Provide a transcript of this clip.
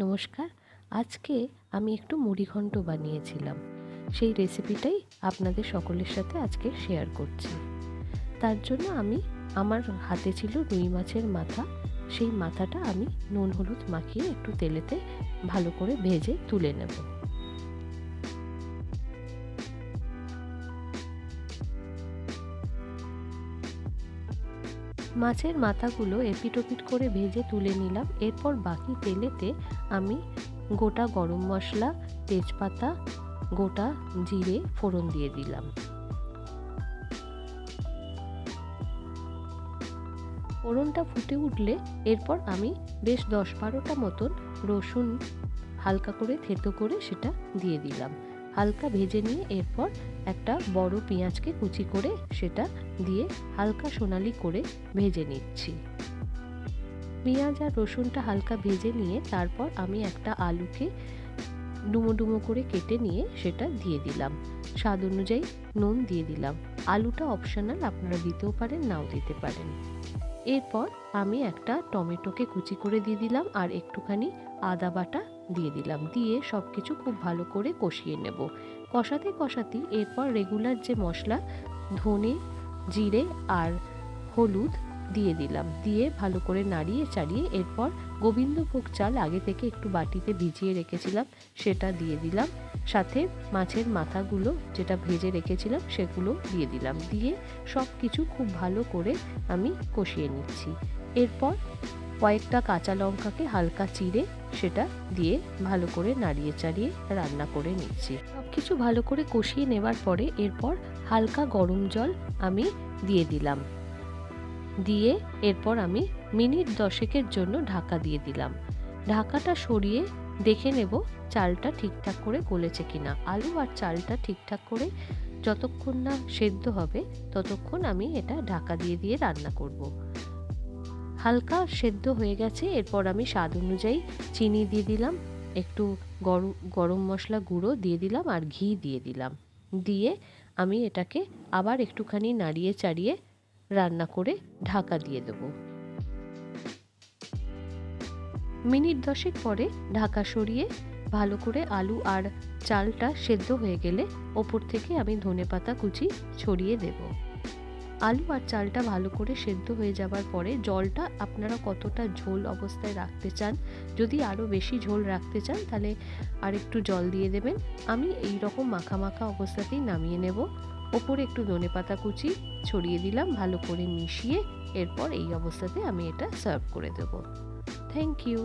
নমস্কার। আজকে আমি একটু মুড়িঘণ্ট বানিয়েছিলাম। সেই রেসিপিটাই আপনাদের সকলের সাথে আজকে শেয়ার করছি। তার জন্য আমার হাতে ছিল রুই মাছের মাথা। সেই মাথাটা আমি নুন হলুদ মাখিয়ে একটু তেলেতে ভালো করে ভেজে তুলে নেব। মাছের মাথাগুলো এপিট ওপিট করে ভেজে তুলে নিলাম। এরপর বাকি তেলেতে আমি গোটা গরম মশলা, তেজপাতা, গোটা জিরে ফোড়ন দিয়ে দিলাম। ফোড়নটা ফুটে উঠলে এরপর আমি বেশ 10-12টা মতন রসুন হালকা করে থেতো করে সেটা দিয়ে দিলাম। হালকা ভেজে নিয়ে এরপর একটা বড় পেঁয়াজকে কুচি করে সেটা দিয়ে হালকা সোনালি করে ভেজে নিচ্ছি। পেঁয়াজ আর রসুনটা হালকা ভেজে নিয়ে তারপর আমি একটা আলুকে ডুমো ডুমো করে কেটে নিয়ে সেটা দিয়ে দিলাম। স্বাদ অনুযায়ী নুন দিয়ে দিলাম। আলুটা অপশনাল, আপনারা দিতেও পারেন, নাও দিতে পারেন। এরপর আমি একটা টমেটোকে কুচি করে দিয়ে দিলাম আর একটুখানি আদা বাটা দিয়ে দিলাম। দিয়ে সব কিছু খুব ভালো করে কষিয়ে নেব। কষাতে কষাতেই এরপর রেগুলার যে মশলা ধনে, জিরে আর হলুদ দিয়ে দিলাম। দিয়ে ভালো করে নাড়িয়ে চাড়িয়ে এরপর গোবিন্দভোগ চাল আগে থেকে একটু বাটিতে ভিজিয়ে রেখেছিলাম সেটা দিয়ে দিলাম। সাথে মাছের মাথাগুলো যেটা ভেজে রেখেছিলাম সেগুলো দিয়ে দিলাম। দিয়ে সব কিছু খুব ভালো করে আমি কষিয়ে নিচ্ছি। এরপর কয়েকটা কাঁচা লঙ্কাকে হালকা চিড়ে সেটা দিয়ে ভালো করে নাড়িয়ে চাড়িয়ে রান্না করে নিচ্ছি। সব কিছু ভালো করে কষিয়ে নেবার পরে এরপর হালকা গরম জল আমি দিয়ে দিলাম। দিয়ে এরপর আমি মিনিট 10-এর জন্য ঢাকা দিয়ে দিলাম। ঢাকাটা সরিয়ে দেখে নেব চালটা ঠিকঠাক করে গলেছে কিনা। আলু আর চালটা ঠিকঠাক করে যতক্ষণ না সেদ্ধ হবে ততক্ষণ আমি এটা ঢাকা দিয়ে দিয়ে রান্না করব। হালকা সেদ্ধ হয়ে গেছে। এরপর আমি স্বাদ অনুযায়ী চিনি দিয়ে দিলাম, একটু গরম মশলা গুঁড়ো দিয়ে দিলাম আর ঘি দিয়ে দিলাম। দিয়ে আমি এটাকে আবার একটুখানি নাড়িয়ে চাড়িয়ে রান্না করে ঢাকা দিয়ে দেবো। মিনিট 10 পরে ঢাকা সরিয়ে ভালো করে আলু আর চালটা সেদ্ধ হয়ে গেলে ওপর থেকে আমি ধনেপাতা কুচি ছড়িয়ে দেব। আলু আর চালটা ভালো করে সেদ্ধ হয়ে যাবার পরে জলটা আপনারা কতটা ঝোল অবস্থায় রাখতে চান, যদি আরও বেশি ঝোল রাখতে চান তাহলে আর একটু জল দিয়ে দেবেন। আমি এই রকম মাখা মাখা অবস্থাতেই নামিয়ে নেব। ওপরে একটু ধনেপাতা কুচি ছড়িয়ে দিলাম, ভালো করে মিশিয়ে এরপর এই অবস্থাতে আমি এটা সার্ভ করে দেব। Thank you.